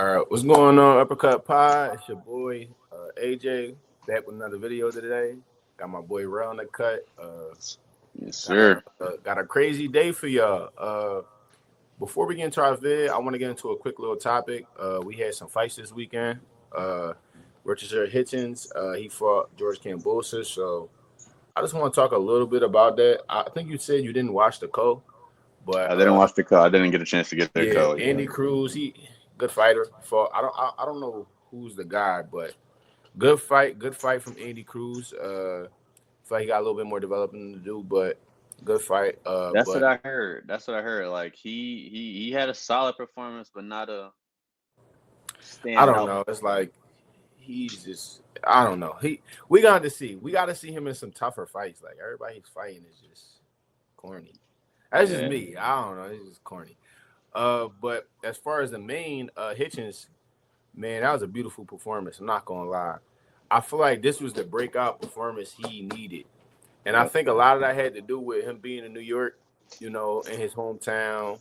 All right, what's going on, Uppercut Pod? It's your boy AJ back with another video today. Got my boy Rail on the cut. Yes, Got a sir. got a crazy day for y'all. Before we get into our vid, I want to get into a quick little topic. We had some fights this weekend. Uh, Richardson Hitchins, he fought George Kambosos. So I just want to talk a little bit about that. I think you said you didn't watch the co, but I didn't watch the call. I didn't get a chance to get the yeah, call yet. Andy Cruz, he good fighter. Fought. I don't know who's the guy, but good fight from Andy Cruz. Feel like he got a little bit more developing to do, but good fight. That's what But I heard. That's what I heard. Like he had a solid performance, but not a I don't standout know. It's performance. like he's just I don't know. We got to see him in some tougher fights. Like everybody he's fighting is just corny. That's just Yeah, me. I don't know. It's just corny. But as far as the main Hitchens, man, that was a beautiful performance. I'm not gonna lie. I feel like this was the breakout performance he needed. And I yep, think a lot of that had to do with him being in New York, in his hometown.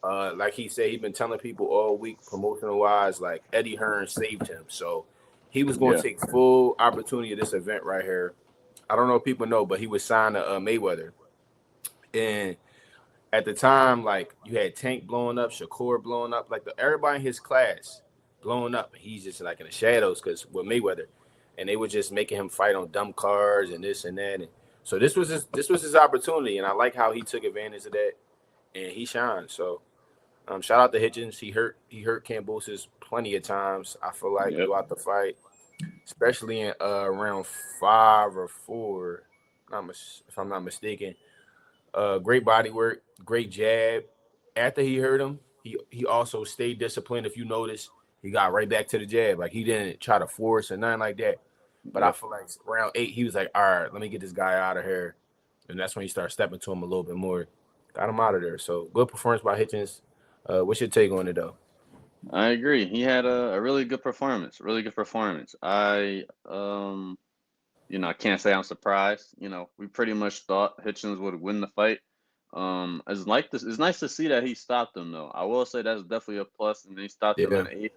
Like he said, he'd been telling people all week, promotional wise, like Eddie Hearn saved him. So he was going to yeah, take full opportunity of this event right here. I don't know if people know, but he was signed to Mayweather. And at the time, like you had Tank blowing up, Shakur blowing up, like everybody in his class blowing up. And he's just like in the shadows because with Mayweather. And they were just making him fight on dumb cars and this and that. And so this was his opportunity. And I like how he took advantage of that and he shined. So shout out to Hitchins. He hurt Kambosos plenty of times. I feel like yep. throughout the fight, especially in round 5 or 4, if I'm not mistaken. Great body work, great jab. After he hurt him, he also stayed disciplined. If you notice, he got right back to the jab. Like he didn't try to force or nothing like that. But I Yep. feel like round 8, he was like, all right, let me get this guy out of here. And that's when he started stepping to him a little bit more. Got him out of there. So good performance by Hitchens. What's your take on it though? I agree. He had a really good performance. Really good performance. I can't say I'm surprised. We pretty much thought Hitchens would win the fight. It's like this. It's nice to see that he stopped him though. I will say that's definitely a plus, and he stopped him in Yeah. the eighth.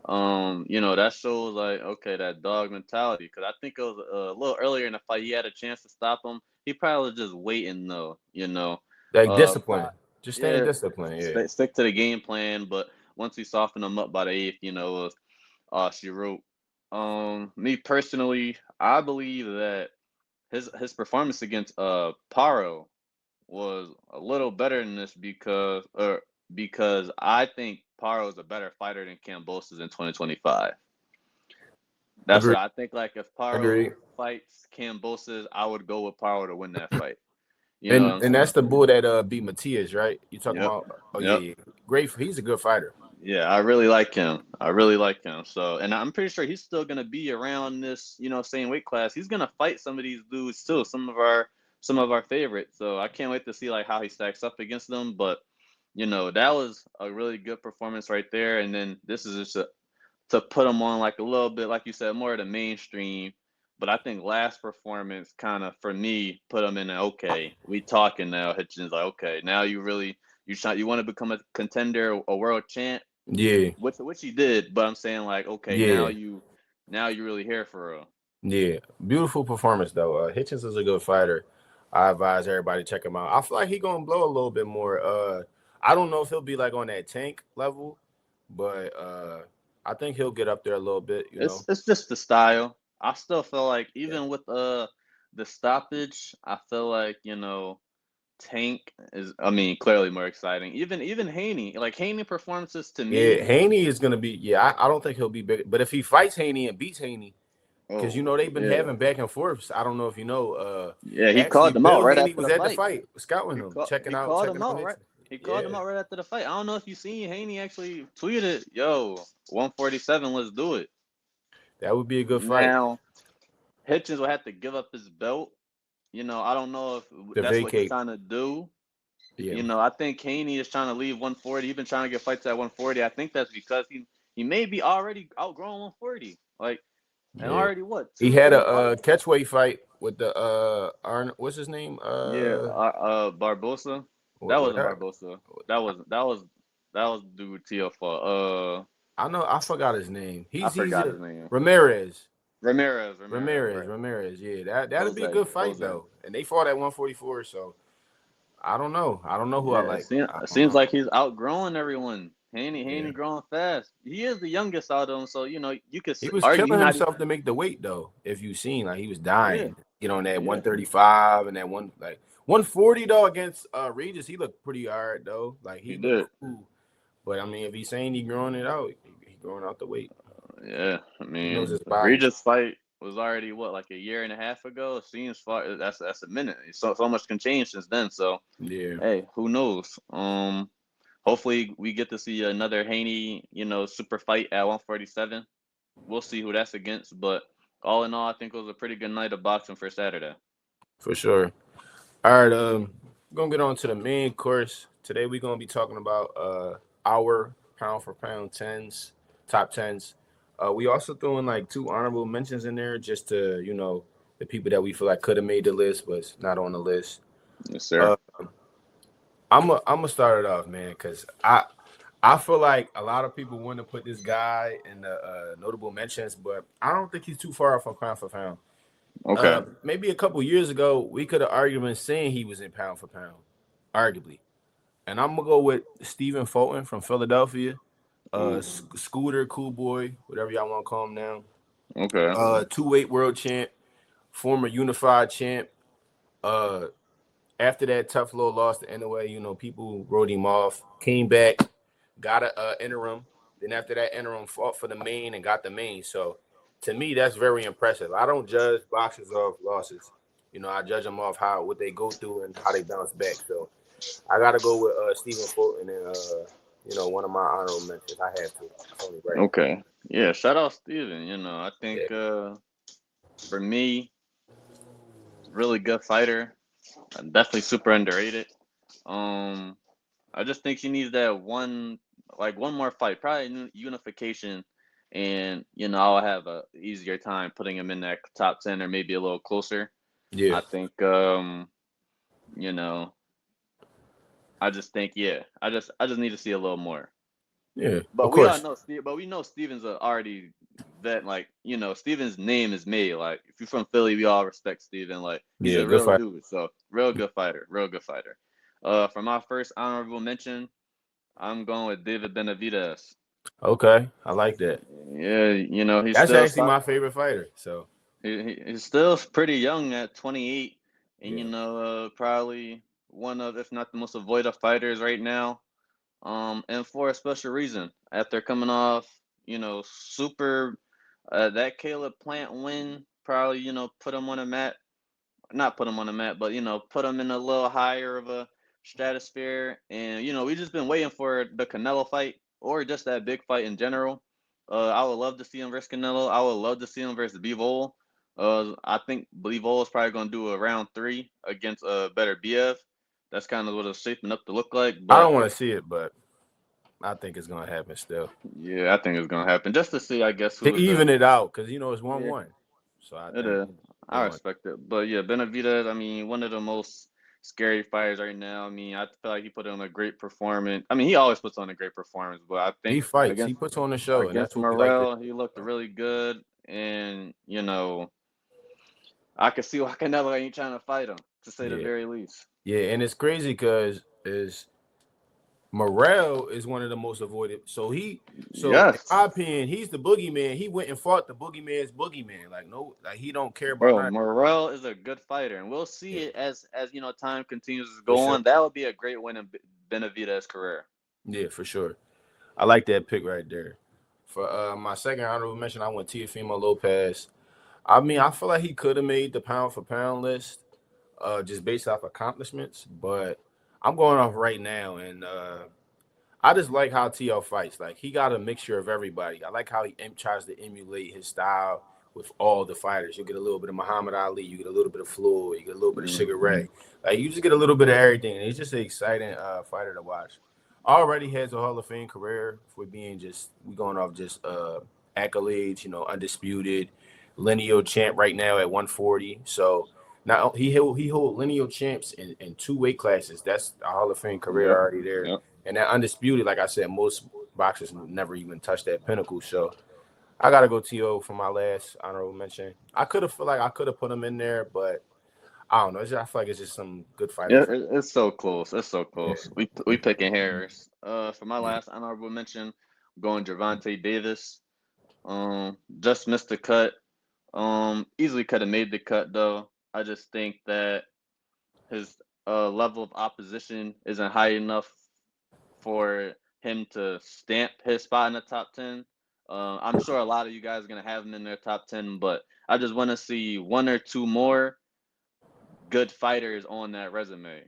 That shows like okay that dog mentality. Because I think it was a little earlier in the fight he had a chance to stop him. He probably was just waiting though. Like Uh, discipline. Just staying yeah, disciplined. Yeah. stick to the game plan. But once he softened him up by the eighth, it was she wrote. Me personally, I believe that his performance against Paro was a little better than this because I think Paro is a better fighter than Kambosos in 2025. That's Agree. what I think. Like if Paro Agree. fights Kambosos, I would go with Paro to win that fight. You know what And I'm and saying? that's the bull that beat Matias, right? You talking Yep. about? Oh yeah, Yep. yeah. Great. He's a good fighter. Yeah, I really like him. I really like him. So, and I'm pretty sure he's still gonna be around this, same weight class. He's gonna fight some of these dudes too, some of our favorites. So I can't wait to see like how he stacks up against them. But that was a really good performance right there. And then this is just to put him on like a little bit, like you said, more of the mainstream. But I think last performance kind of for me put him in okay. We talking now. Hitchens like okay, now you want to become a contender, a world champ Yeah. which he did, but I'm saying like, okay, now Yeah. you really here for real. Yeah. Beautiful performance though. Hitchens is a good fighter. I advise everybody to check him out. I feel like he gonna blow a little bit more. I don't know if he'll be like on that Tank level, but I think he'll get up there a little bit. It's just the style. I still feel like Yeah. even with the stoppage, I feel like Tank is I mean clearly more exciting. Even Haney, like Haney performances to Yeah, me. Haney is gonna be. Yeah, I don't think he'll be big, but if he fights Haney and beats Haney, because Oh they've been yeah, having back and forths. I don't know if you know. yeah. He Actually, called them out Bill right Haney after was the at the fight. fight, scouting He him, called checking he out, called him checking on out right. Hitchens. He called him Yeah, out right after the fight. I don't know if you seen Haney actually tweeted, "Yo, 147, let's do it." that would be a good fight. Now Hitchens will have to give up his belt. I don't know if To that's what he's vacate. trying to do. Yeah, I think Haney is trying to leave 140. He's been trying to get fights at 140. I think that's because he may be already outgrowing 140. Like, and yeah. already what He two had three a fights? catchweight fight with the Arn. What's his name? Yeah, Barbosa. That What, wasn't what, Barbosa. That was dude TFR. I know I forgot his name. I He's forgot a his name. Ramirez. Ramirez, right? Ramirez. Yeah, that'd be a Jose, good fight Jose. though. And they fought at 144, so I don't know. I don't know who I Yeah, like. I it don't seems know. like he's outgrowing everyone. He Yeah, ain't growing fast. He is the youngest out of them, so you could he was argue he killing not. himself to make the weight though. If you seen, like he was Yeah, dying. Get on that yeah, 135 and that 140 though against Regis. He looked pretty hard though. Like he he looked did. cool. But I mean, if he's saying he growing it out, he growing out the weight. Yeah, I He knows mean, his body. Regis' fight was already what, like a year and a half ago. It seems far. That's a minute. So much can change since then. So Yeah, hey, who knows? Hopefully we get to see another Haney, super fight at 147. We'll see who that's against, but all in all, I think it was a pretty good night of boxing for Saturday. for sure. All right, we're gonna get on to the main course. Today we're gonna be talking about our pound for pound tens, top tens. We also throwing like two honorable mentions in there just to, the people that we feel like could have made the list but not on the list. Yes, sir. Uh I'm gonna start it off, man, because I feel like a lot of people want to put this guy in the notable mentions, but I don't think he's too far off from pound for pound. Okay. Maybe a couple years ago, we could have argued saying he was in pound for pound, arguably. And I'm gonna go with Stephen Fulton from Philadelphia, Ooh. Scooter, Cool Boy, whatever y'all want to call him now. Okay. Two-weight world champ, former unified champ. Uh, After that tough little loss to NOA, people wrote him off. Came back, got a interim. Then after that interim, fought for the main and got the main. So to me, that's very impressive. I don't judge boxers off losses. I judge them off what they go through and how they bounce back. So I gotta go with Stephen Fulton and one of my honorable mentions. I have to. It's only right. Okay. Yeah. Shout out Steven. I think Yeah. for me, really good fighter. Definitely super underrated. Um, I just think he needs that one more fight, probably unification, and I'll have a easier time putting him in that top 10 or maybe a little closer. Yeah. I think, you know, I just think, yeah, I just need to see a little more. Yeah. But Of we all course. know Steve. But we know Steven's already vet. Like Steven's name is made. Like if you're from Philly, we all respect Steven. Like he's Yeah. a Good real fight. dude. So real good fighter. Real good fighter. For my first honorable mention, I'm going with David Benavidez. Okay. I like that. Yeah, he's That's still actually solid. my favorite fighter. So He's still pretty young at 28, and yeah. probably one of, if not the most avoided fighters right now. And for a special reason, after coming off, super that Caleb Plant win, probably put him on a map, not put him on the map, but put him in a little higher of a stratosphere. And we just been waiting for the Canelo fight or just that big fight in general. I would love to see him versus Canelo. I would love to see him versus Bivol. I think Bivol is probably going to do a round 3 against a better BF. That's kind of what it's shaping up to look like. I But don't want to see it, but I think it's gonna happen still. yeah, I think it's going to happen just to see, I guess, To who is the. even it out, because it's Yeah, 1-1. So I it think is. they're I going. respect it. But yeah, Benavidez, I mean, one of the most scary fighters right now. I mean, I feel like he put on a great performance. I mean, he always puts on a great performance, but I He think fights. He against puts on the show, and that's against what we like to. Morrell, he looked really good. And, I could see why Canelo ain't trying to fight him, to say the Yeah, very least. yeah, and it's crazy because is Morrell is one of the most avoided. So in Yes. my opinion, he's the boogeyman. He went and fought the boogeyman's boogeyman. Like no, like he don't care about Bro, nothing. Morrell is a good fighter, and we'll see Yeah, it as time continues to for go sure. on. That would be a great win in Benavidez' career. Yeah, for sure. I like that pick right there. For my second honorable mention, I went Teofimo Lopez. I mean, I feel like he could have made the pound for pound list, just based off accomplishments. But I'm going off right now, and I just like how TL fights. Like he got a mixture of everybody. I like how he tries to emulate his style with all the fighters. You get a little bit of Muhammad Ali, you get a little bit of Floyd, you get a little bit of Sugar Ray. Like you just get a little bit of everything. And he's just an exciting fighter to watch. Already has a Hall of Fame career. If we're being just we going off just accolades, undisputed lineal champ right now at 140. So now he hold lineal champs in two weight classes. That's a Hall of Fame career Yep. already there. Yep. And that undisputed, like I said, most boxers never even touched that pinnacle. So I gotta go T.O. for my last honorable mention. I feel like I could have put him in there, but I don't know. I feel like it's just some good Yeah, fighters. it's so close. It's so Yeah. close. We picking hairs. For my last honorable mention, I'm going Gervonta Davis. Just missed the cut. Easily could have made the cut though. I just think that his level of opposition isn't high enough for him to stamp his spot in the top 10. I'm sure a lot of you guys are gonna have him in their top 10, but I just want to see one or two more good fighters on that resume.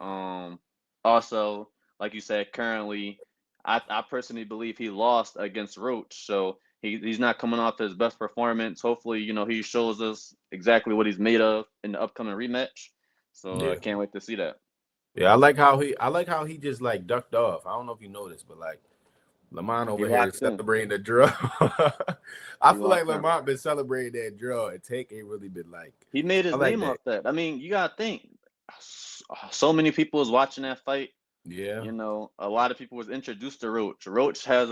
Um, Also, like you said, currently, I personally believe he lost against Roach, so he's not coming off his best performance. Hopefully, he shows us exactly what he's made of in the upcoming rematch. So I Yeah. can't wait to see that. Yeah, I like how he just like ducked off. I don't know if you noticed, but like Lamont He over here locked in. celebrating the draw. I He feel like locked in. Lamont been celebrating that draw, and Tank ain't really been like. He made I his like name that. off that. I mean, you gotta think. So many people was watching that fight. Yeah. A lot of people was introduced to Roach. Roach has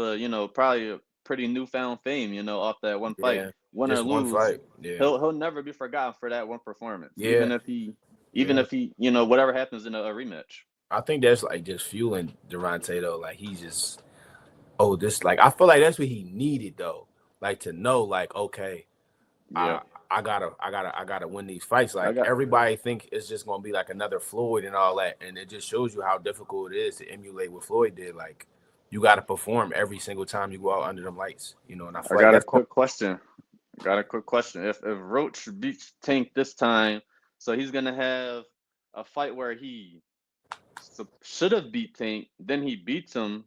probably a pretty newfound fame, off that one fight. Yeah. Win or Just one lose, fight. Yeah. he'll never be forgotten for that one performance. Yeah. Even Yeah. if he, whatever happens in a rematch. I think that's like just fueling Durante though. Like he's just this like I feel like that's what he needed though. Like to know, like, okay, Yeah. I I gotta win these fights. I Like got everybody think it's just gonna be like another Floyd and all that, and it just shows you how difficult it is to emulate what Floyd did. Like you gotta perform every single time you go out under them lights, and I I feel like got a that's quick question. If Roach beats Tank this time, so he's gonna have a fight where he should have beat Tank, then he beats him.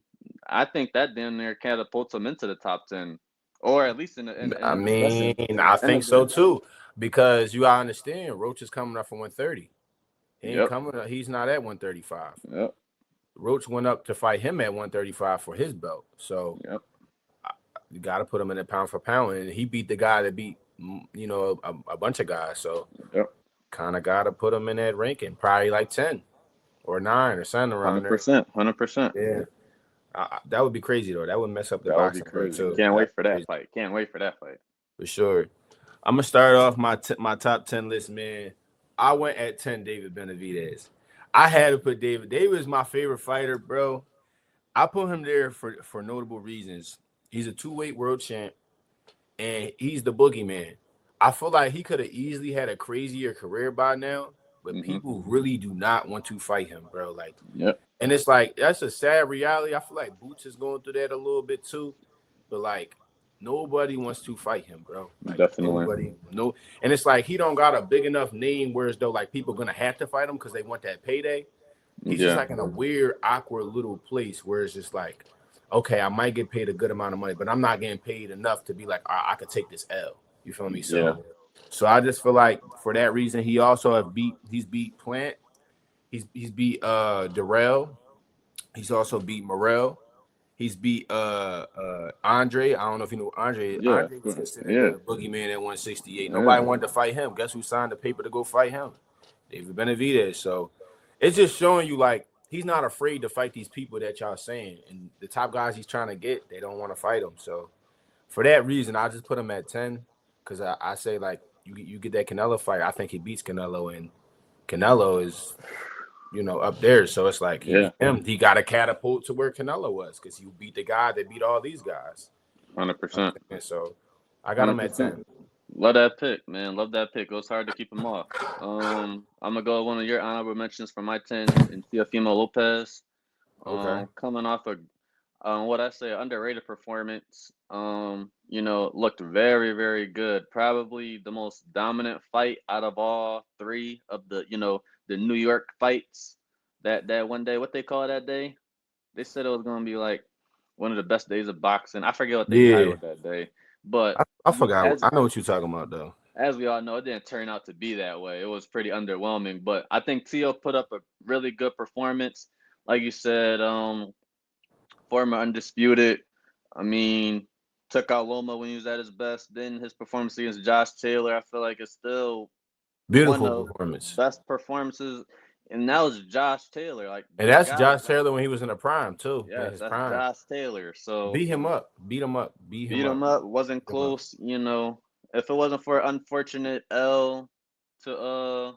I think that damn near catapults him into the top 10, or at least in I the mean, discussion. I In the think so dis- too, because you gotta understand Roach is coming up from 130. He ain't yep, coming up, he's not at 135. yep, Roach went up to fight him at 135 for his belt. So yep. you got to put him in a pound for pound. And he beat the guy that beat, a bunch of guys. So Yep, kind of got to put him in that ranking, probably like 10 or 9 or something around there. 100%, 100%. Yeah. That would be crazy, though. That would mess up the That would be boxing world, crazy. too. Can't That'd wait for be that crazy fight. Can't wait for that fight. for sure. I'm going to start off my top 10 list, man. I went at 10 David Benavidez. I had to put David. David is my favorite fighter, bro. I put him there for notable reasons. He's a two-weight world champ, and he's the boogeyman. I feel like he could have easily had a crazier career by now, but Hmm. people really do not want to fight him, bro. Like, Yep, and it's like that's a sad reality. I feel like Boots is going through that a little bit too, but like nobody wants to fight him, bro. Like definitely. nobody, no. And it's like he don't got a big enough name, whereas though like people gonna have to fight him because they want that payday. He's just Yeah, like in a weird, awkward little place where it's just like, okay, I might get paid a good amount of money, but I'm not getting paid enough to be like, I could take this L. You feel me? yeah. So I just feel like for that reason, he also he's beat Plant, he's beat Darrell, he's also beat Morrell, he's beat Andre. I don't know if you know Andre. Yeah, Andre was considered yeah, the boogeyman at 168. yeah. Nobody wanted to fight him. Guess who signed the paper to go fight him? David Benavidez. So it's just showing you like he's not afraid to fight these people that y'all saying, and the top guys he's trying to get, they don't want to fight him. So for that reason, I just put him at 10 because I say like you get that Canelo fight. I think he beats Canelo, and Canelo is up there. So it's like he Yeah, beat him. He got a catapult to where Canelo was because he beat the guy that beat all these guys. 100%, And so I got him at 100%. 10. Love that pick, man. Love that pick. It was hard to keep him off. I'm gonna go with one of your honorable mentions for my 10 in Teofimo Lopez. Okay. Coming off what I say, underrated performance. Looked very, very good. Probably the most dominant fight out of all three of the New York fights. That one day, what they call that day? They said it was gonna be like one of the best days of boxing. I forget what they Yeah. titled that day, but I forgot. as I know what you're talking about though. as we all know, it didn't turn out to be that way. It was pretty underwhelming, but I think Tio put up a really good performance. Like you said, former undisputed. I mean, took out Loma when he was at his best. Then his performance against Josh Taylor, I feel like it's still one Beautiful of performance. best performances And that was Josh Taylor. Like And this that's guy was Josh Taylor when he was in the prime too, in yes, his that's prime. Josh Taylor. So Beat him up, beat him up, beat beat him up, him up, wasn't beat him up. close. If it wasn't for an unfortunate L to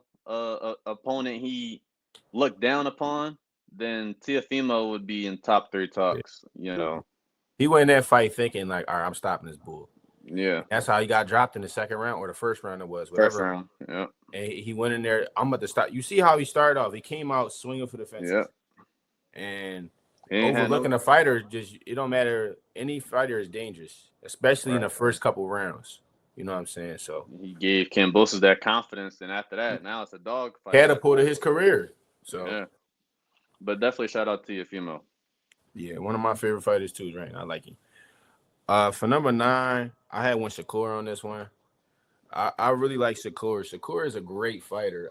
opponent he looked down upon, then Teofimo would be in top 3 Yeah. talks. He went in that fight thinking like, all right, I'm stopping this bull. Yeah. That's how he got dropped in the second round or the first round. It was First whatever. round. Yeah. And he went in there. I'm about to stop. You see how he started off? He came out swinging for the Yeah. fences, and He ain't had overlooking no. a fighter. Just it don't matter. Any fighter is dangerous, especially in the Right. first couple rounds. You know what I'm saying? So He gave Kambosos that confidence, and after that, now it's a dog fight. catapulted his career. So Yeah. But definitely shout out to Teofimo. yeah, one of my favorite fighters too. Right, I like him. For number 9, I had one Shakur on this one. I really like Shakur. Shakur is a great fighter.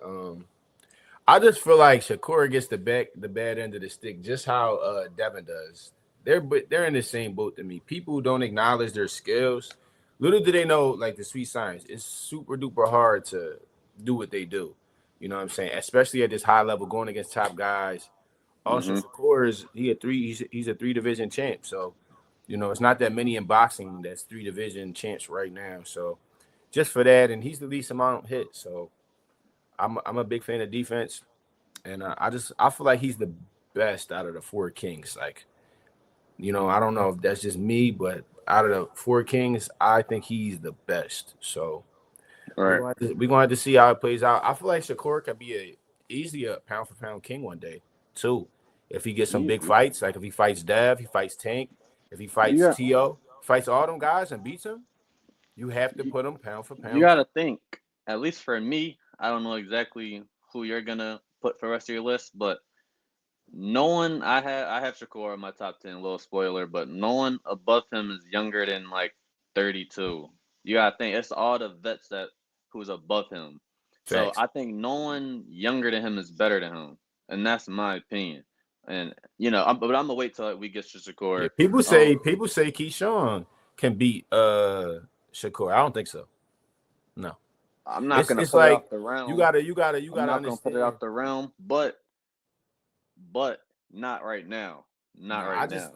I just feel like Shakur gets the bad end of the stick, just how Devin does. They're in the same boat to me. People who don't acknowledge their skills, little do they know, like the sweet science, it's super duper hard to do what they do. You know what I'm saying? Especially at this high level, going against top guys. Also, Mm-hmm. Shakur he's a 3 division champ. So, it's not that many in boxing that's 3 division champs right now. So just for that, and he's the least amount hit. So I'm a big fan of defense, and I feel like he's the best out of the 4 kings. Like, I don't know if that's just me, but out of the 4 kings, I think he's the best. So Right. we're gonna have to see how it plays out. I feel like Shakur could be easily a pound for pound king one day too, if he gets some big Easy. fights. Like if he fights Dev, he fights Tank, if he You fights got To, fights all them guys and beats him, you have to you, put him pound for you pound got king. to think. At least for me, I don't know exactly who you're gonna put for the rest of your list, but no one I have Shakur in my top 10. Little spoiler, but no one above him is younger than like 32. You gotta think it's all the vets that who's above him. So Facts. I think no one younger than him is better than him, and that's my opinion. And but I'm gonna wait till we get to Yeah, Shakur. people say Keyshawn can beat Shakur. I don't think so. No. I'm not It's gonna it's put it like out the you realm. gotta you gotta you I'm gotta not gonna put it understand. out the realm, but not right now. Not No, right now.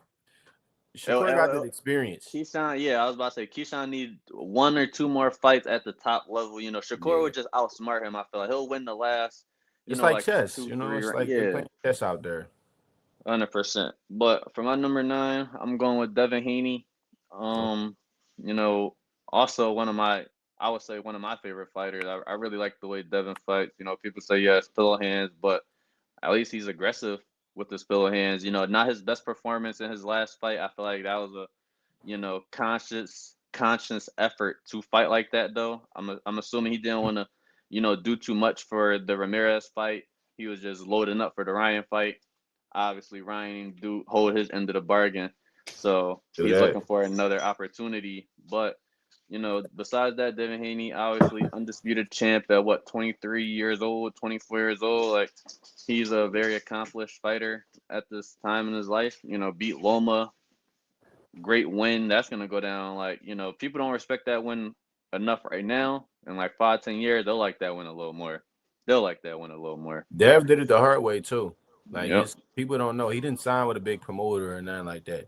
Shakur got that experience. Keyshawn, yeah, I was about to say Keyshawn need 1 or 2 more fights at the top level. Shakur Yeah. would just outsmart him. I feel like he'll win the last, It's like like chess, 2, 3 it's rounds. like they Yeah, playing chess out there. 100%. But for my number 9, I'm going with Devin Haney. Um, you know, also I would say one of my favorite fighters. I really like the way Devin fights. People say yes, pillow hands, but at least he's aggressive with his pillow hands. Not his best performance in his last fight. I feel like that was a conscious effort to fight like that though. I'm assuming he didn't want to, do too much for the Ramirez fight. He was just loading up for the Ryan fight. Obviously, Ryan do hold his end of the bargain, so Do he's that. looking for another opportunity. But besides that, Devin Haney, obviously undisputed champ at 23 years old, 24 years old. Like he's a very accomplished fighter at this time in his life. Beat Loma, great win. That's gonna go down like people don't respect that win enough right now. In like 5, 10 years, they'll like that win a little more. They'll like that win a little more. Dev did it the hard way too. Like Yep. people don't know he didn't sign with a big promoter or nothing like that.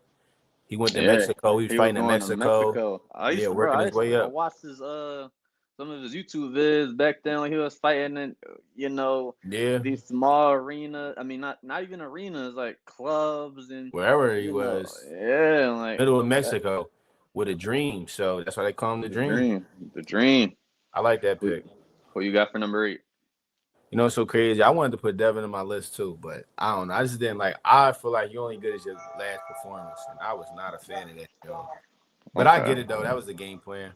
He went to Yeah, Mexico. He was he was fighting in going to Mexico. Mexico. Yeah, working his way I up. watched his some of his YouTube vids back then when he was fighting in Yeah, these small arena. I mean, not even arenas, like clubs and wherever he was, yeah, like middle of that, Mexico, with a dream. So that's why they call him the the Dream. dream, the dream. I like that Who, pick. who you got for number 8? It's so crazy. I wanted to put Devin in my list too, but I don't know. I just didn't like. I feel like you're only good as your last performance, and I was not a fan of that, yo. But I Okay. get it though. That was the game plan.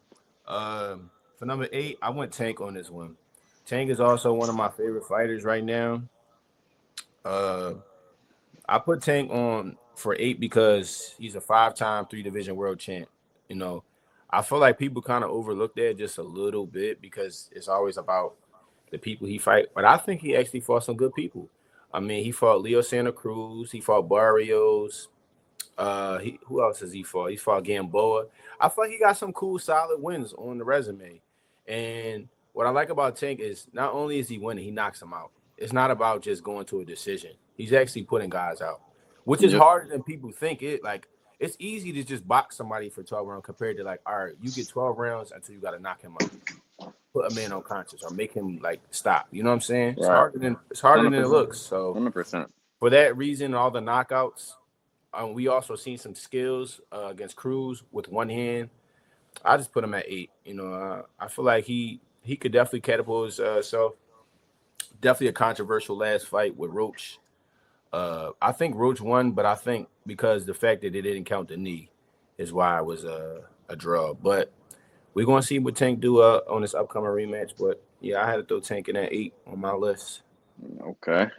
For number 8, I went Tank on this one. Tank is also one of my favorite fighters right now. Uh, I put Tank on for 8 because he's a 5-time 3 division world champ. You know, I feel like people kind of overlook that just a little bit because it's always about the people he fight. But I think he actually fought some good people. I mean, he fought Leo Santa Cruz. He fought Barrios. Who else has he fought? He fought Gamboa. I feel like he got some cool, solid wins on the resume. And what I like about Tank is not only is he winning, he knocks him out. it's not about just going to a decision. He's actually putting guys out, which is Yep. harder than people think. It's easy to just box somebody for 12 rounds compared to like, all right, you get 12 rounds until you got to knock him out, put a man unconscious, or make him like stop. You know what I'm saying? Right. It's harder than it 100%. looks. So 100%. for that reason, all the knockouts. We also seen some skills against Cruz with one hand. I just put him at 8. I feel like he could definitely catapult himself. Definitely a controversial last fight with Roach. I think Roach won, but I think because the fact that they didn't count the knee is why it was a draw. But we're gonna see what Tank do on this upcoming rematch. But yeah, I had to throw Tank in at 8 on my list. Okay.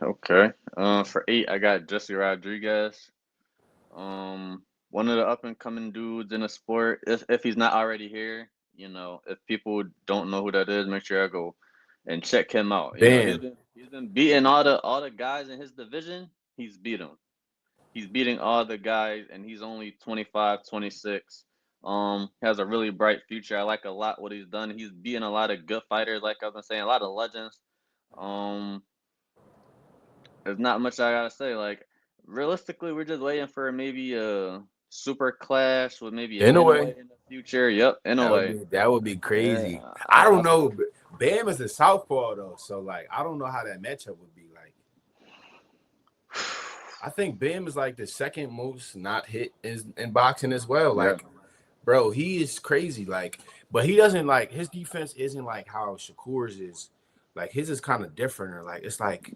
For 8, I got Jesse Rodriguez. One of the up and coming dudes in the sport. If he's not already here, if people don't know who that is, make sure I go and check him out. Bam. He's been beating all the guys in his division. He's beat them. He's beating all the guys, and he's only 25, 26. Has a really bright future. I like a lot what he's done. He's beating a lot of good fighters, like I've been saying, a lot of legends. There's not much I gotta say. Like, realistically, we're just waiting for maybe a super clash with maybe an In a way, in the future. Yep, in a way. that would be Yeah, crazy. I don't know. Bam is a southpaw though, so like I don't know how that matchup would be like. I think Bam is like the second most not hit in boxing as well. yeah, Like, bro, he is crazy. Like, but he doesn't like his defense isn't like how Shakur's is. Like his is kind of different. Or like it's like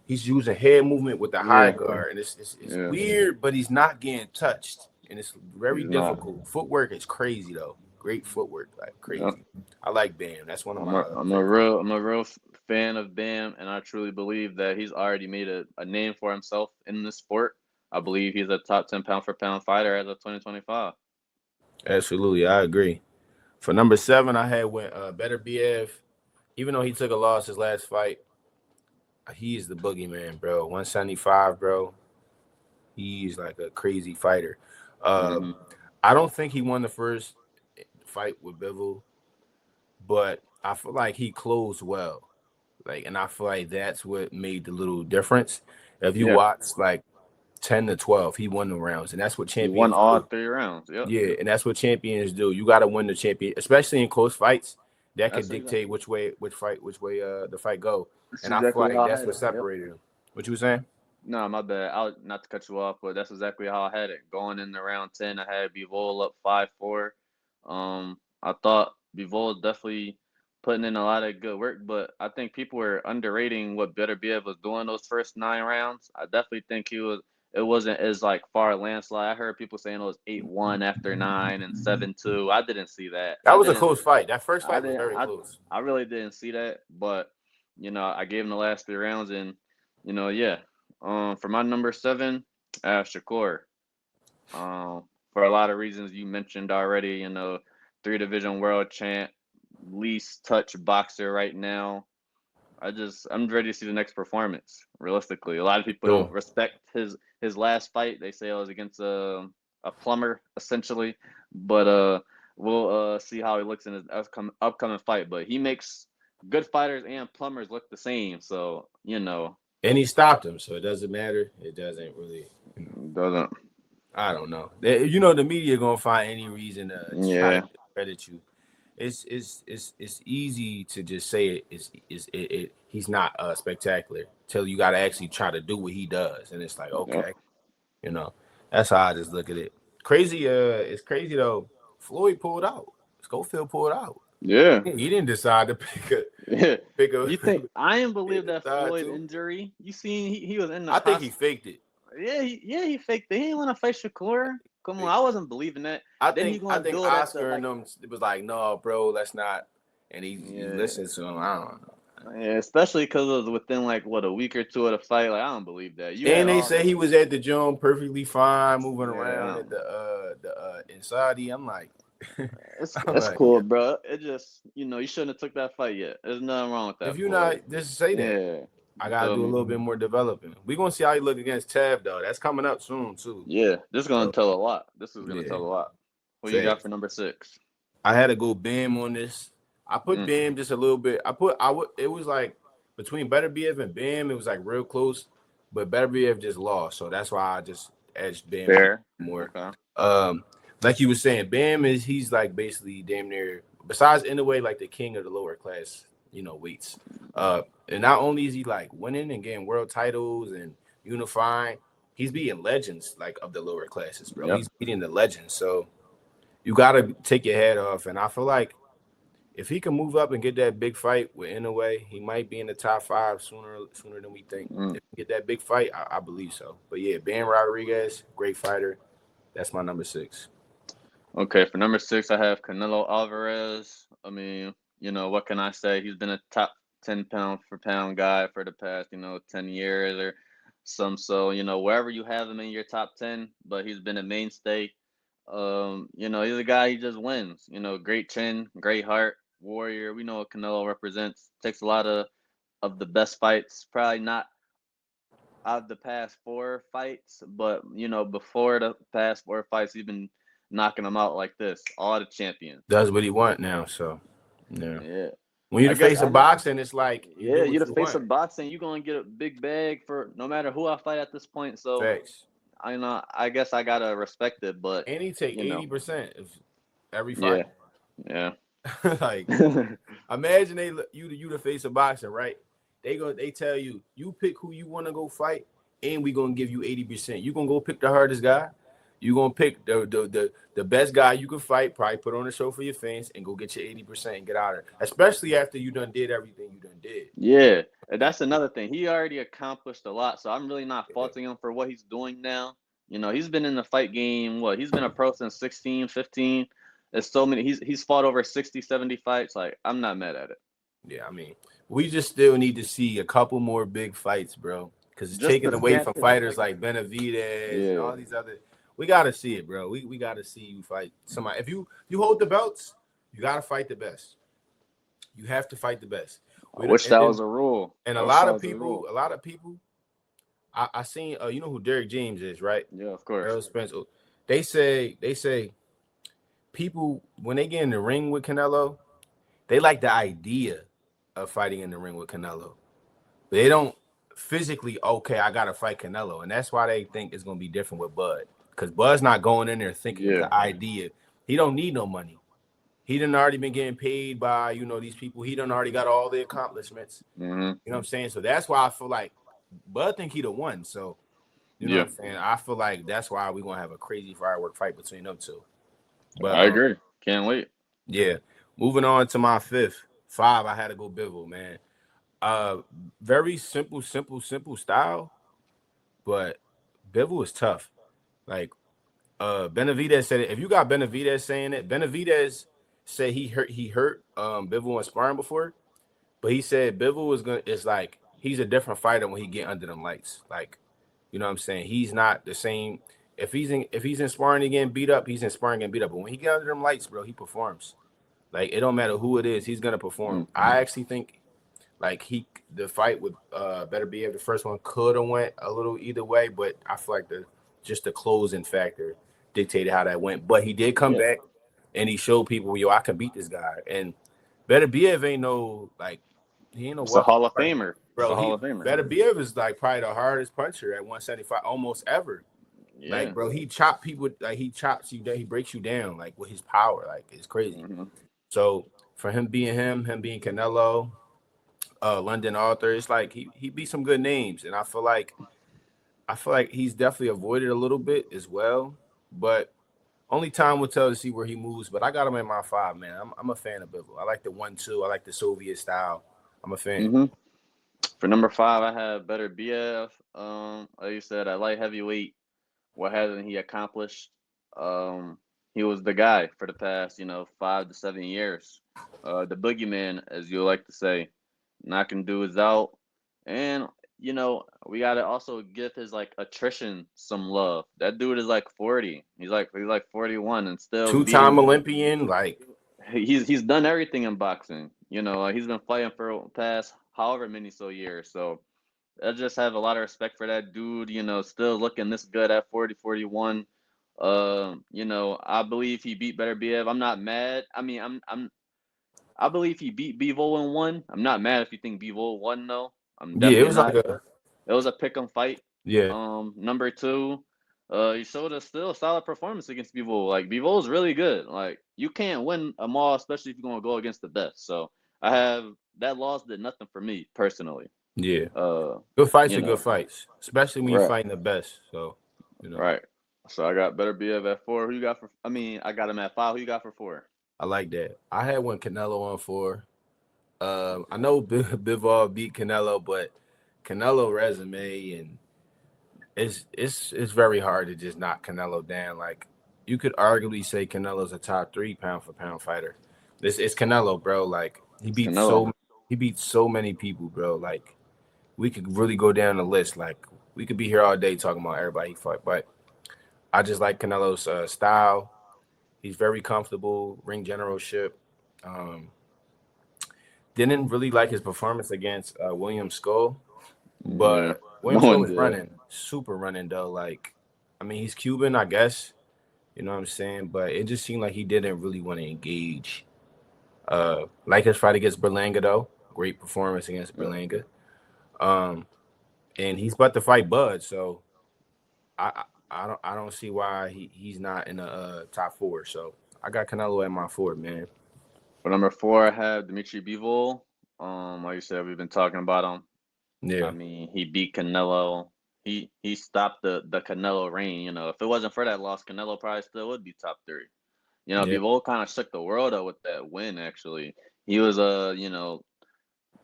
he's using head movement with the high guard, and it's Yeah. weird, but he's not getting touched, and it's very He's not. difficult. Footwork is crazy though. Great footwork, like crazy. Yep. I like Bam. That's one of I'm my. a real fan of Bam, and I truly believe that he's already made a name for himself in the sport. I believe he's a top 10 pound for pound fighter as of 2025. Absolutely, I agree. For number 7, I had went Better BF. Even though he took a loss his last fight, he is the boogeyman, bro. 175, bro. He's like a crazy fighter. I don't think he won the first fight with Bivol, but I feel like he closed well. Like, and I feel like that's what made the little difference. If you watch like 10 to 12, he won the rounds, and that's what He won champions all do. 3 rounds. Yep. Yeah, and that's what champions do. You got to win the champion, especially in close fights. That could dictate which way the fight go. And I feel like that's what separated him. What you were saying? No, my bad. Not to cut you off, but that's exactly how I had it. Going in the round 10, I had Bivol up 5-4. I thought Bivol definitely putting in a lot of good work, but I think people were underrating what Beterbiev was doing those first 9 rounds. I definitely think it wasn't as like far landslide. I heard people saying it was 8-1 after 9 and 7-2. I didn't see that. That was a close fight. That first fight was very close. I really didn't see that, but I gave him the last 3 rounds, and yeah. For my number 7, Shakur. For a lot of reasons you mentioned already, 3-division world champ, least touch boxer right now. I'm ready to see the next performance. Realistically, a lot of people don't respect his last fight. They say it was against a plumber essentially, but we'll see how he looks in his upcoming fight. But he makes good fighters and plumbers look the same. So And he stopped him, so it doesn't matter. It doesn't really. Doesn't. I don't know. The media gonna find any reason to try to discredit you. It's easy to just say he's not spectacular till you got to actually try to do what he does, and it's like okay, that's how I just look at it. Crazy. It's crazy though. Floyd pulled out. Schofield pulled out. Yeah, he didn't decide to pick a. You think I didn't believe that Floyd injury? You seen he was in the. I think he faked it. Yeah, he faked it. He didn't want to fight Shakur. Come on, I wasn't believing that. I think Oscar and them was like, no, bro, let's not. And he listened to him. I don't know. Yeah, especially because it was within like a week or 2 of the fight. Like I don't believe that. And they say he was at the gym perfectly fine, moving around at the inside. I'm like, it's cool, bro. It just you shouldn't have took that fight yet. There's nothing wrong with that. If you're not, just say that. Yeah. I gotta do a little bit more developing. We're gonna see how he look against Tav though. That's coming up soon too. Yeah, this is gonna tell a lot. This is gonna tell a lot. What you got for number 6? I had to go Bam on this. I put Bam just a little bit. It was like between Beterbiev and Bam, it was like real close, but Beterbiev just lost, so that's why I just edged Bam a little Fair. more. Okay. Um, like you were saying, Bam he's like basically damn near besides in a way like the king of the lower class, weights. And not only is he like winning and getting world titles and unifying, he's beating legends like of the lower classes, bro. Yep. He's beating the legends, so you gotta take your head off. And I feel like if he can move up and get that big fight with Inoue, he might be in the top 5 sooner than we think. Mm. If he get that big fight, I believe so. But yeah, Ben Rodriguez, great fighter. That's my number 6. Okay, for number 6, I have Canelo Alvarez. I mean, what can I say? He's been a top 10 pound for pound guy for the past, 10 years or some. So, wherever you have him in your top 10, but he's been a mainstay. He's a guy, he just wins. Great chin, great heart, warrior. We know what Canelo represents. Takes a lot of the best fights. Probably not out of the past 4 fights, but before the past 4 fights, he's been knocking them out like this. All the champions. Does what he want now. So yeah. Yeah. When you I the guess face I of know. boxing, it's like you Yeah, do you what the you face want. of boxing. You're gonna get a big bag for no matter who I fight at this point. So Facts. I guess I gotta respect it, but And he take you know, 80% of every yeah, fight. yeah. Like imagine you the face of boxing, right? They tell you pick who you want to go fight, and we gonna give you 80%. You gonna go pick the hardest guy. You gonna pick the best guy you can fight. Probably put on a show for your fans and go get your 80% and get out of it. Especially after you done did everything you done did. Yeah, and that's another thing. He already accomplished a lot, so I'm really not Yeah. faulting him for what he's doing now. He's been in the fight game, he's been a pro since 16, 15. There's so many, he's fought over 60, 70 fights. Like, I'm not mad at it. Yeah, I mean, we just still need to see a couple more big fights, bro. Because it's Just taken the away from championship. fighters like Benavidez and Yeah, all these other. We gotta see it, bro. We gotta see you fight somebody. If you hold the belts, you gotta fight the best. You have to fight the best. I wish And that then was a rule. and I a wish lot that of was a people, rule. I seen you know who Derek James is, right? Yeah, of course. Errol Spence. They say people when they get in the ring with Canelo, they like the idea of fighting in the ring with Canelo. They don't physically, okay, I gotta fight Canelo. And that's why they think it's gonna be different with Bud. Because Bud's not going in there thinking Yeah. the idea. He don't need no money. He done already been getting paid by, these people. He done already got all the accomplishments. Mm-hmm. You know what I'm saying? So that's why I feel like Bud think he the one. So, you know Yeah, what I'm saying? I feel like that's why we're gonna have a crazy firework fight between them two. But I agree. Can't wait. yeah. Moving on to my 5th. 5, I had to go Bivol, man. Very simple style, but Bivol is tough. Like Benavidez said it. If you got Benavidez saying it, Benavidez said he hurt Bivol in sparring before, but he said Bivol is like he's a different fighter when he get under them lights. Like, you know what I'm saying? He's not the same. If he's in sparring again beat up, he's in sparring and beat up. But when he get under them lights, bro, he performs. Like it don't matter who it is, he's gonna perform. Mm-hmm. I actually think like the fight with Better Be Able, the first one could have went a little either way, but I feel like the closing factor dictated how that went. But he did come Yeah, back and he showed people, yo, I can beat this guy. And Better Biev ain't no like he ain't no it's a walk, Hall of Famer. It's bro. a Hall He of Famer. Better Biev is like probably the hardest puncher at 175 almost ever. Yeah. Like, bro, he chop people like he chops you down, he breaks you down like with his power. Like it's crazy. Mm-hmm. So for him being Canelo, London Arthur. It's like he beat some good names, and I feel like he's definitely avoided a little bit as well. But only time will tell to see where he moves. But I got him in my 5, man. I'm a fan of Bivol. I like the 1-2. I like the Soviet style. I'm a fan. Mm-hmm. For number 5, I have Better BF. Like you said, at light heavyweight, what hasn't he accomplished? He was the guy for the past, 5 to 7 years. The boogeyman, as you like to say, knocking dudes out. And, we gotta also give his like attrition some love. That dude is like 40. He's like 41 and still 2-time beating. Olympian. Like He's done everything in boxing. He's been fighting for the past however many years. So I just have a lot of respect for that dude, still looking this good at 40, 41. I believe he beat Better Biev. I'm not mad. I mean, I believe he beat Bivol in one. I'm not mad if you think Bivol won though. I'm Yeah, it definitely was like not. a It was a pick 'em fight. yeah. Number two, he showed us still a solid performance against Bivol. Like Bivol's really good. Like you can't win them all, especially if you're gonna go against the best. So I have that loss did nothing for me personally. Yeah. Uh, Good fights you are good know, fights, especially when you're right, fighting the best. So, you know, right. So I got Better BF at 4. Who you got for? I mean, I got him at 5. Who you got for 4? I like that. I had one Canelo on 4. I know Bivol beat Canelo, but Canelo resume and it's very hard to just knock Canelo down. Like you could arguably say Canelo's a top 3 pound for pound fighter. This it's Canelo, bro. Like It's Canelo. he beat so many people, bro. Like we could really go down the list. Like we could be here all day talking about everybody he fought, but I just like Canelo's style. He's very comfortable, ring generalship. Um, didn't really like his performance against William Skull, Yeah, but no William Skull one was did. running, super running though. Like, I mean, he's Cuban, I guess. You know what I'm saying? But it just seemed like he didn't really want to engage. Like his fight against Berlanga though, great performance against Yeah. Berlanga. Um, and he's about to fight Bud, so I don't see why he's not in the top 4. So I got Canelo at my 4, man. For number 4, I have Dimitri Bivol. Like you said, we've been talking about him. I Yeah, mean, he beat Canelo. He stopped the Canelo reign. You know, if it wasn't for that loss, Canelo probably still would be top 3. You know, yeah. Bivol kind of shook the world up with that win. Actually, he was you know,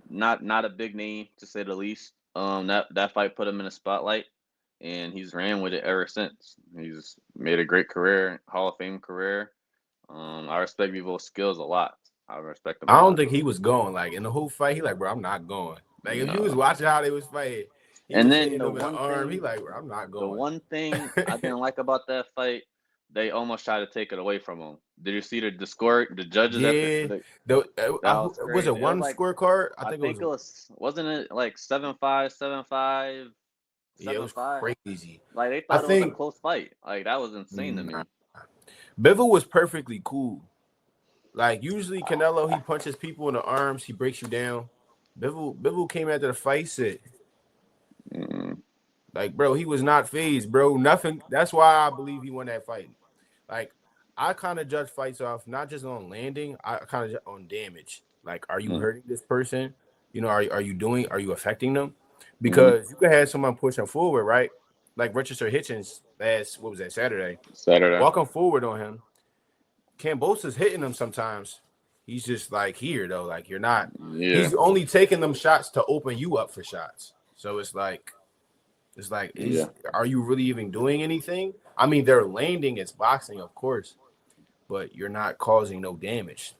not a big name to say the least. That fight put him in the spotlight, and he's ran with it ever since. He's made a great career, Hall of Fame career. I respect Bivol's skills a lot. I respect him a I don't lot. think he was going like in the whole fight. He like, bro, I'm not going. Like if you was No. watching how they was fighting, he And was then hitting the them in the one arm. He thing, like, bro, I'm not the going. one thing I didn't like about that fight, they almost tried to take it away from him. Did you see the score? The judges after Yeah, the, the, that was was it crazy. It was one like scorecard? I I think it think was. it was wasn't it like 7-5, 7-5, Yeah, it seven was five. crazy. Like they I thought it was a think close fight. Like that was insane to nah, me. Bivol was perfectly cool. Like usually Canelo, he punches people in the arms, he breaks you down. Bivol came after the fight, said, Mm, like, bro, he was not phased, bro. Nothing. That's why I believe he won that fight. Like, I kind of judge fights off not just on landing, I kind of on damage. Like, are you mm, hurting this person? You know, are you affecting them? mm. Because you could have someone pushing forward, right? Like Richardson Hitchins last, what was that, Saturday? Saturday. Walking forward on him. Kambosos hitting him sometimes. He's just like here though. Like you're not. Yeah, He's only taking them shots to open you up for shots. So it's like yeah, is are you really even doing anything? I mean, they're landing. It's boxing, of course, but you're not causing no damage.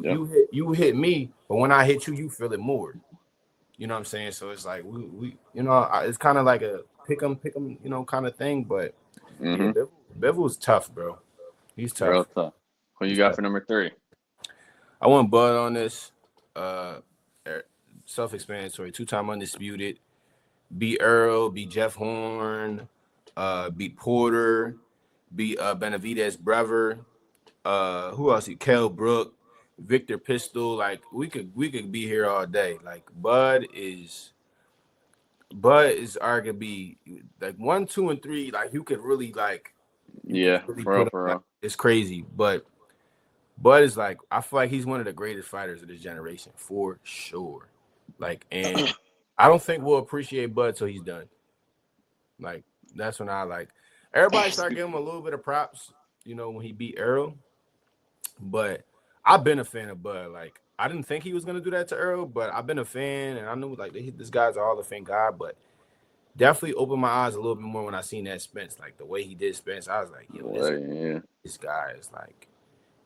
yeah. You hit me, but when I hit you, you feel it more. You know what I'm saying? So it's like we it's kind of like a pick 'em, kind of thing. But yeah, Mm-hmm. Bevel's tough, bro. He's Real tough. tough. Who you He's got tough. for number 3? I want Bud on this. Uh, self-explanatory. 2-time undisputed. Beat Earl. Beat Jeff Horn. Beat Porter. Beat Benavidez' brother. Who else? Kel Brook. Victor Pistol. Like we could be here all day. Like Bud is arguably like 1, 2, and 3. Like you could really like you could Yeah, really for real, put him for like real. it's crazy. But Bud is like I feel like he's one of the greatest fighters of this generation for sure. Like and I don't think we'll appreciate Bud till he's done. Like that's when I like everybody start Excuse giving him me. a little bit of props, when he beat Earl. But I've been a fan of Bud. Like I didn't think he was gonna do that to Earl, but I've been a fan and I knew like this guy's a Hall of Fame guy, but definitely opened my eyes a little bit more when I seen that Spence. Like the way he did Spence, I was like, yo, this Well, yeah, this guy is like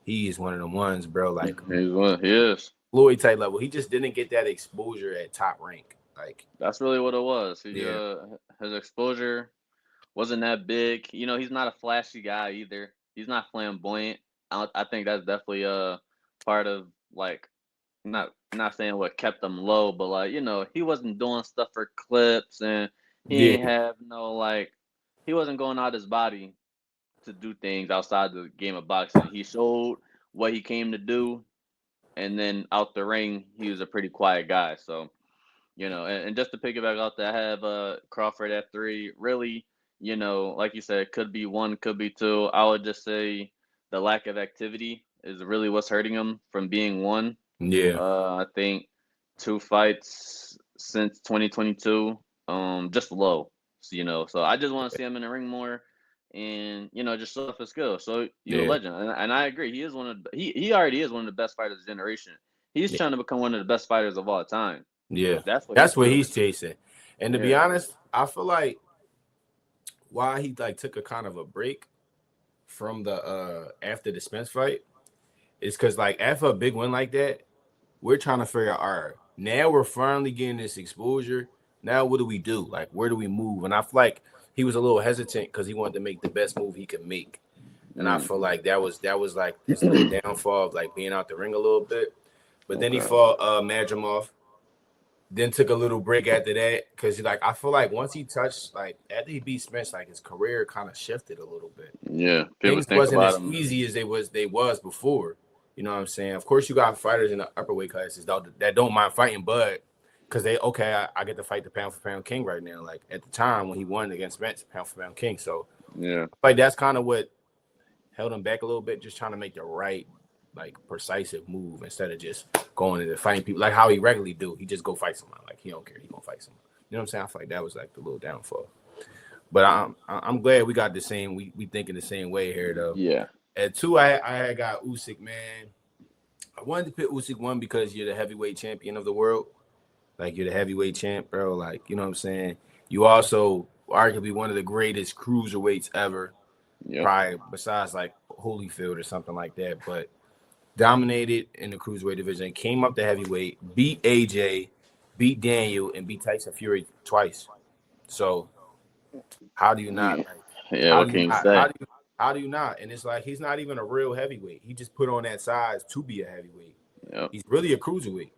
he is one of them ones, bro. Like he's one. He is. Floyd type level. He just didn't get that exposure at top rank. Like, That's really what it was. yeah, His exposure wasn't that big. You know, he's not a flashy guy either. He's not flamboyant. I think that's definitely part of like not saying what kept him low, but like he wasn't doing stuff for clips, and he yeah, ain't have no like he wasn't going out his body to do things outside the game of boxing. He showed what he came to do. and then out the ring, he was a pretty quiet guy. So, and just to piggyback off that, I have Crawford at 3. Really, like you said, could be 1, could be 2. I would just say the lack of activity is really what's hurting him from being 1. Yeah, I think 2 fights since 2022, just low. So I just want to see him in the ring more, and just show off his skills. So you're a yeah, legend, and I agree. He is he already is one of the best fighters of the generation. He's yeah, trying to become one of the best fighters of all time. yeah. That's what he's That's what doing. he's chasing. And to be Yeah. honest, I feel like why he like took a kind of a break from the after the Spence fight is because like after a big win like that, we're trying to figure out, all right, now we're finally getting this exposure. Now what do we do? Like, where do we move? And I feel like he was a little hesitant because he wanted to make the best move he could make. And I Mm. feel like that was like his little downfall of like being out the ring a little bit. But then he Okay. fought Madrimov, then took a little break after that because like I feel like once he touched like after he beat Spence, like his career kind of shifted a little bit. Yeah. People Things think wasn't about as him. easy as they was before. You know what I'm saying? Of course, you got fighters in the upper weight classes that don't mind fighting, but because I get to fight the pound for pound king right now. Like at the time when he won against Spence, pound for pound king. So Yeah. like that's kind of what held him back a little bit, just trying to make the right, like precise move instead of just going into fighting people like how he regularly do. He just go fight someone. Like he don't care. He gonna fight someone. You know what I'm saying? I feel like that was like the little downfall. But I'm glad we got the same. We thinking the same way here though. Yeah. At 2, I got Usyk, man. I wanted to pick Usyk 1 because you're the heavyweight champion of the world. Like you're the heavyweight champ, bro. Like you know what I'm saying. You also arguably one of the greatest cruiserweights ever, Yep. probably besides like Holyfield or something like that. But dominated in the cruiserweight division, came up to heavyweight, beat AJ, beat Daniel, and beat Tyson Fury twice. So how do you not? Yeah. Like, Yeah. how What do can you you not? say? How do you not? And it's like he's not even a real heavyweight. He just put on that size to be a heavyweight. Yep. He's really a cruiserweight,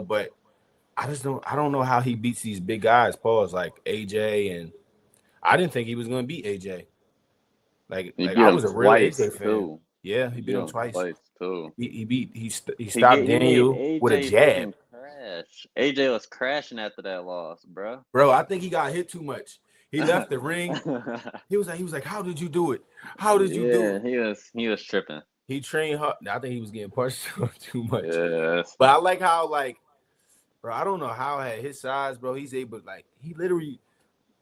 but I don't know how he beats these big guys, pause like AJ, and I didn't think he was gonna beat AJ. He Like beat I him was a real twice AJ fan. too. Yeah, He he beat beat him him twice. twice too. He He stopped he made Daniel with a AJ jab. freaking crash. AJ was crashing after that loss, bro. Bro, I think he got hit too much. He left the ring. He was like, how did you do it? How did you do Yeah, it? he was tripping. He trained hard. I think he was getting punched too much. Yes. But I like how, like, bro, I don't know how at his size, bro, he's able, like, he literally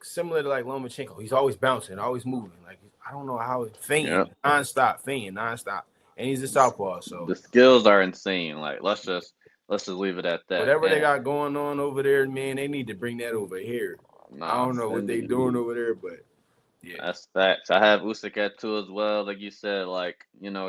similar to like Lomachenko. He's always bouncing, always moving. Like, I don't know how it's Yep. fainting nonstop. And he's a southpaw, so The skills are insane. Like let's just leave it at that. whatever they And got going on over there, man, they need to bring that over here. I nah, don't know what they Cindy. doing over there, but yeah. That's facts. I have Usyk at 2 as well. Like you said, like,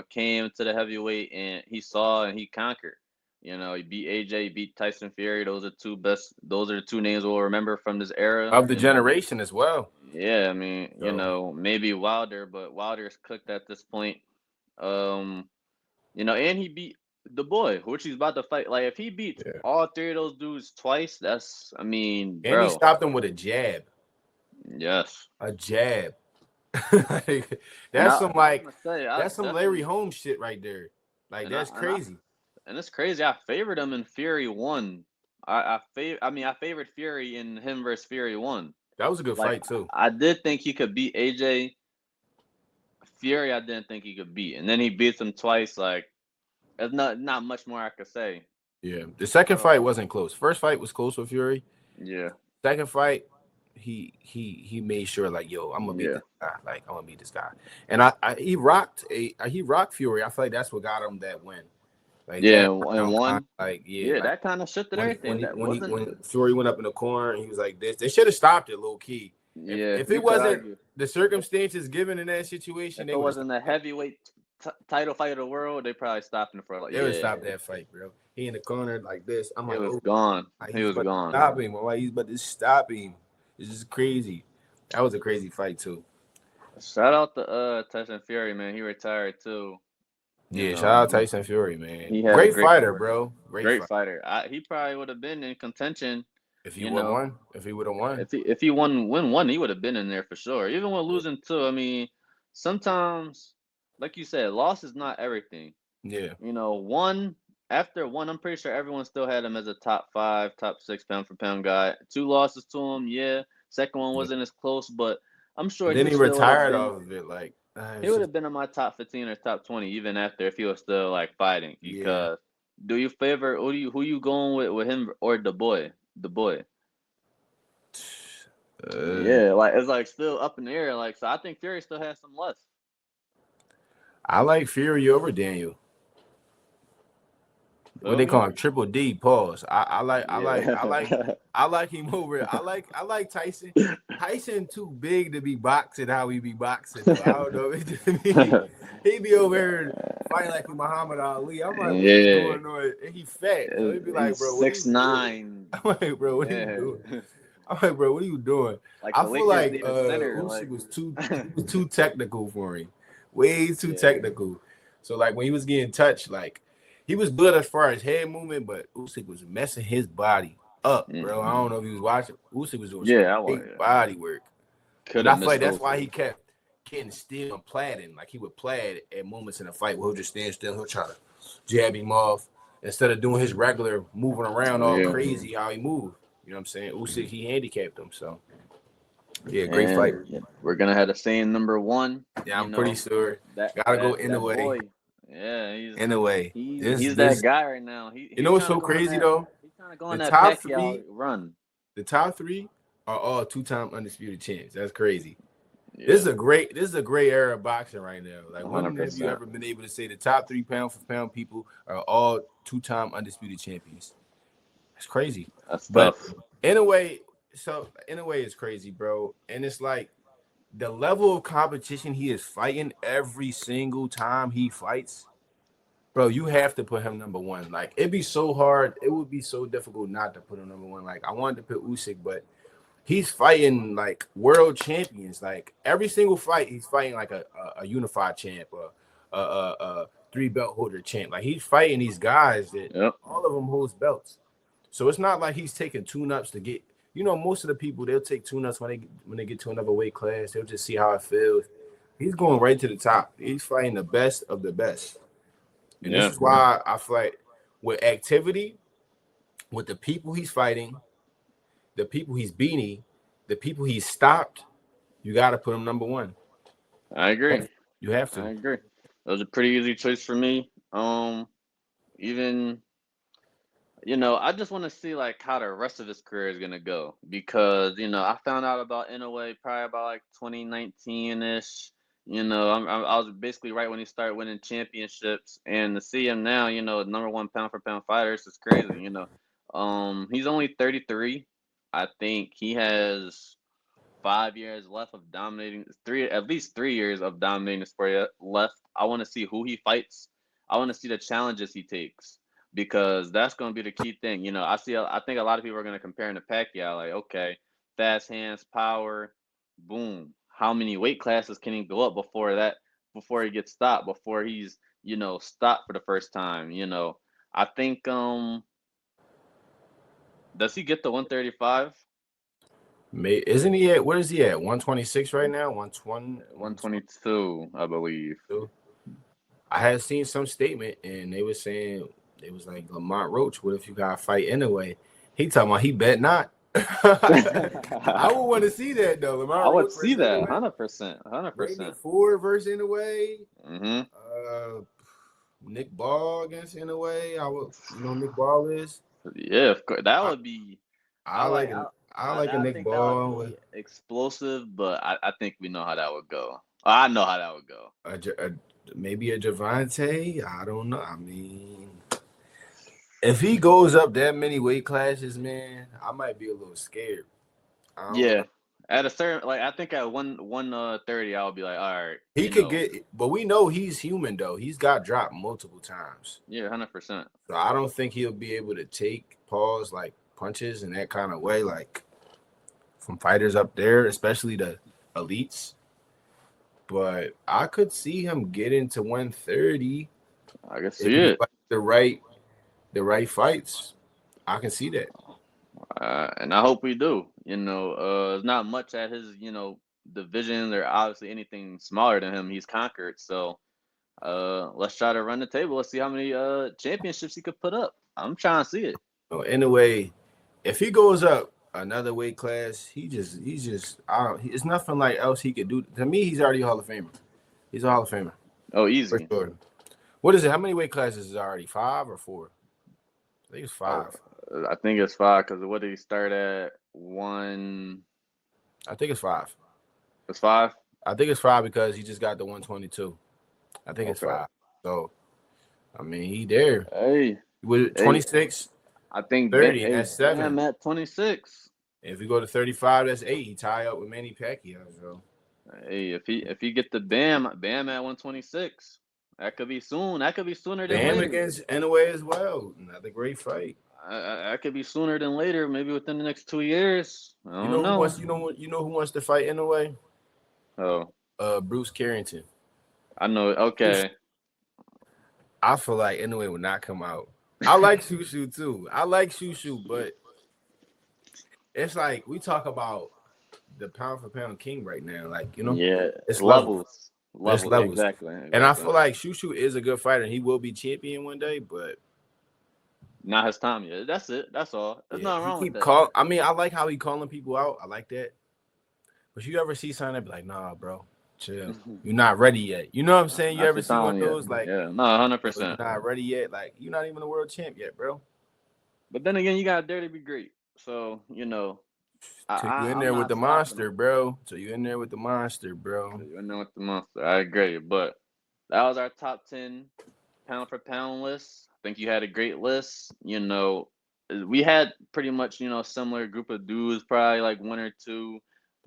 came to the heavyweight and he saw and he conquered. He beat AJ, he beat Tyson Fury. Those are the 2 names we'll remember from this era. Of the generation as well. Yeah, I mean, So maybe Wilder, but Wilder's cooked at this point. Um, and he beat the boy, which he's about to fight. Like if he beats yeah. all 3 of those dudes twice, I mean, And he bro, stopped him with a jab. yes. A jab. Like, And that's I, some I was like gonna say, I that's some Larry definitely, Holmes shit right there. Like and I, that's and I, crazy. and it's crazy. I favored him in Fury 1. I favored Fury in him versus Fury 1. That was a good Like fight too. I did think he could beat AJ. Fury, I didn't think he could beat, and then he beats him twice. Like there's not much more I could say. Yeah. The second fight wasn't close. First fight was close with Fury. Yeah, Second fight, he made sure like, yo, I'm gonna beat yeah, this guy. Like I'm gonna beat this guy. And he rocked Fury. I feel like that's what got him that win. Like yeah. that And one, like yeah, like that kind of shifted everything. That wasn't. when Fury went up in the corner, he was like this. They should have stopped it low key. Yeah, If you it could wasn't argue the circumstances given in that situation, if they it would have wasn't a heavyweight title fight of the world, they probably stopped him for like, they would yeah, stop that fight, bro. He in the corner like this. I'm it like, was oh, gone. He he's was about to gone. stop him. Why he's about to stop him? It's just crazy. That was a crazy fight too. Shout out to Tyson Fury, man. He retired too. Yeah, shout out Tyson Fury, man. He had a Great great fighter, career. bro. Great fighter. He probably would have been in contention. If he You would have know, won, if he would have won, if he win one, he would have been in there for sure. Even when yeah, losing two, I mean, sometimes, like you said, loss is not everything. Yeah. One after one, I'm pretty sure everyone still had him as a top 5, top 6 pound for pound guy. 2 losses to him, yeah. Second one Yeah. wasn't as close, but I'm sure And then he he still would have retired been. off of it. Like, He it's would just, have been in my top 15 or top 20 even after if he was still like fighting. yeah. Because do you favor who you going with him or the boy? The boy. Uh, Yeah, like it's like still up in the air. Like so, I think Fury still has some left. I like Fury over Daniel. What Feel they me? call him? Triple D. Pause. Yeah. I like him over. I like Tyson. Tyson too big to be boxing how he be boxing though. I don't know. It just he be over here fighting like Muhammad Ali. I'm like, what is Yeah. going on? And he fat, so he'd be like, He's bro, what are six you doing? nine. I'm like, bro, what are you Yeah. doing? I'm like, bro, what are you doing? Like I the feel Lakers like need a center. Usyk Like was too technical for him. Way too yeah. technical. So like when he was getting touched, like he was good as far as head movement, but Usyk was messing his body up, bro. I Hmm. don't know if he was watching. Usyk was doing some Yeah, I want. great Yeah. body work. Could And I have feel like missed that's those why two. he kept getting still and plaiding. Like he would plaid at moments in the fight where he'll just stand still. He'll try to jab him off instead of doing his regular moving around all Yeah. crazy how he moved. You know what I'm saying? Usyk, he handicapped him. So yeah, great fight. And we're gonna have the same number one. Yeah, I'm pretty sure. That Gotta go that in the that way. boy. Yeah, he's In the way. he's This he's that this guy right now. He you know he's what's trying to so go on crazy that. though? He's trying to go on The that top Pacquiao three, run. the top three are all two-time undisputed champs. That's crazy. Yeah, This is a great era of boxing right now. Like, when have you 100%. ever been able to say the top 3 pound for pound people are all two-time undisputed champions? It's crazy. That's But tough. in a way, in a way, it's crazy, bro. And it's like the level of competition he is fighting every single time he fights, bro. You have to put him number one. Like, it'd be so hard. It would be so difficult not to put him number one. Like, I wanted to put Usyk, but he's fighting like world champions. Like every single fight, he's fighting like a unified champ, or a 3 belt holder champ. Like he's fighting these guys that Yep. all of them holds belts. So it's not like he's taking tune-ups to get. You know, most of the people they'll take tune-ups when they get to another weight class. They'll just see how it feels. He's going right to the top. He's fighting the best of the best, and this Yeah, is why I feel like with activity, with the people he's fighting, the people he's beating, the people he's stopped, you got to put him number one. I agree. You have I to. agree. That was a pretty easy choice for me. Even I just want to see like how the rest of his career is gonna go because I found out about Inoue probably about like 2019 ish. I was basically right when he started winning championships, and to see him now, number one pound for pound fighter, is crazy. He's only 33. I think he has 5 years left of dominating at least 3 years of dominating the sport left. I want to see who he fights. I want to see the challenges he takes because that's going to be the key thing. I think a lot of people are going to compare him to Pacquiao. Like, okay, fast hands, power, boom. How many weight classes can he go up before he gets stopped, before he's stopped for the first time? I think does he get the 135? Isn't he at, what is he at? 126 right now? 120, 122, I believe. 122. I had seen some statement and they were saying, it was like Lamont Roach, what if you got to fight anyway? He talking about he bet not. I would want to see that though. I Lamont would Roach see versus that anyway. 100%, Randy 100%. Ford versus anyway. Mm-hmm. Nick Ball against anyway. I would, Nick Ball is. Yeah, of course. That I, would be. I I like. like a I like a I Nick think that would Ball. be explosive, but I think we know how that would go. I know how that would go. Maybe a Javante. I don't know. I mean, if he goes up that many weight classes, man, I might be a little scared. I don't Yeah, know. at a certain I think at 130, I would be like, all right, He could get, but we know he's human though. He's got dropped multiple times, yeah, 100%. so I don't think he'll be able to take pause like punches in that kind of way, like from fighters up there, especially the elites. But I could see him getting to 130 I can if see he it. fights the right fights. I can see that. And I hope we do. There's not much at his division or obviously anything smaller than him he's conquered. So Let's try to run the table. Let's see how many championships he could put up. I'm trying to see it. So anyway, if he goes up another weight class, he's just it's nothing like else he could do. To me, he's already a Hall of Famer. He's a Hall of Famer. Oh, For easy. sure. What is it? How many weight classes is it already? 5 or 4? I think it's 5. I think it's 5 because what did he start at? 1. I think it's 5. It's 5. I think it's 5 because he just got the 122. I think it's Okay. 5. So, I mean, he there. Hey, With 26, I think 30, that's 7. I'm at 26. If we go to 35, that's 8. He tie up with Manny Pacquiao. So. Hey, if he get the Bam at 126, that could be soon. That could be sooner than Bam later. against Inoue as well. Another great fight. I could be sooner than later. Maybe within the next 2 years. I don't You know know. who wants to fight Inoue? Oh, Bruce Carrington. I know. Okay. I feel like Inoue would not come out. I like Shushu too. But it's like we talk about the pound for pound king right now. Like, you know, Yeah, it's levels. There's levels. Exactly. And I feel like Shushu is a good fighter and he will be champion one day, but not his time yet. That's it. That's all. There's nothing wrong with that. I like how he calling people out. I like that. But you ever see something that be like, nah, bro, chill. You're not ready yet. You know what I'm saying? You ever see one of those like, yeah, no, 100%. You're not ready yet. Like, you're not even a world champ yet, bro. But then again, you got to dare to be great. So, you know. So you in there with the monster, bro. You in there with the monster. I agree. But that was our top 10 pound for pound list. I think you had a great list. You know, we had pretty much, you know, a similar group of dudes, probably like 1 or 2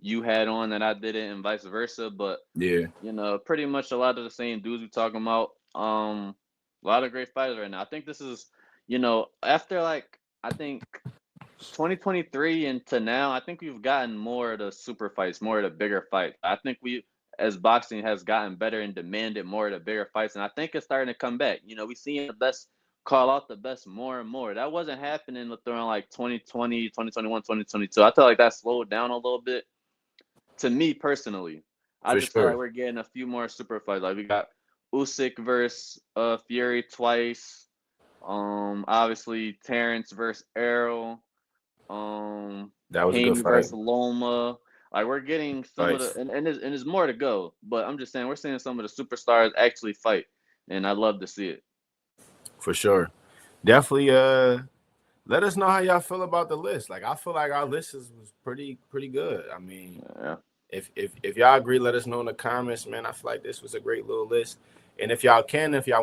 you had on that I didn't and vice versa. But yeah, you know, pretty much a lot of the same dudes we're talking about. A lot of great fighters right now. I think this is, you know, after like I think 2023 and to now, I think we've gotten more of the super fights, more of the bigger fights. I think we, as boxing has gotten better and demanded more of the bigger fights, and I think it's starting to come back. You know, we seeing the best call out the best more and more. That wasn't happening during like 2020, 2021, 2022. I feel like that slowed down a little bit. To me personally, I just feel like we're getting a few more super fights. Like we got Usyk versus Fury twice. Obviously Terrence versus Errol. that was a Haney good fight. versus Loma. Like we're getting some of the and there's more to go. But I'm just saying we're seeing some of the superstars actually fight, and I love to see it. For sure, definitely. Let us know how y'all feel about the list. Like, I feel like our list was pretty good. I mean, yeah. If y'all agree, let us know in the comments, man. I feel like this was a great little list. And if y'all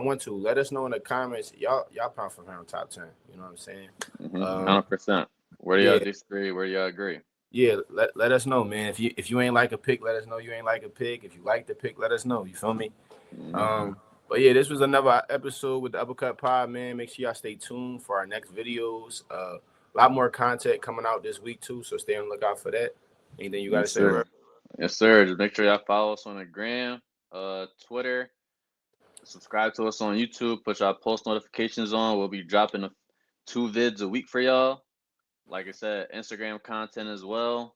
want to, let us know in the comments. Y'all pound for pound top 10. You know what I'm saying? 100%. Where do y'all disagree? Where do y'all agree? Yeah, let us know, man. If you ain't like a pick, let us know you ain't like a pick. If you like the pick, let us know. You feel me? But yeah, this was another episode with the Uppercut Pod, man. Make sure y'all stay tuned for our next videos. A lot more content coming out this week too, so stay on the lookout for that. Anything you gotta say, Rob? Yes, sir. Just make sure y'all follow us on the gram, Twitter. Subscribe to us on YouTube. Put y'all post notifications on. We'll be dropping 2 vids a week for y'all. Like I said, Instagram content as well.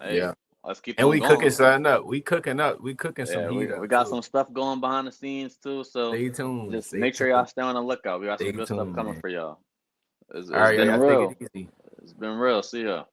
Hey, yeah. Let's keep and on we going. Cooking something up. We cooking some heat up. We got some stuff going behind the scenes too. So stay tuned. Just make sure y'all stay on the lookout. We got some good stuff coming for y'all. It's been real. It's been real. See ya.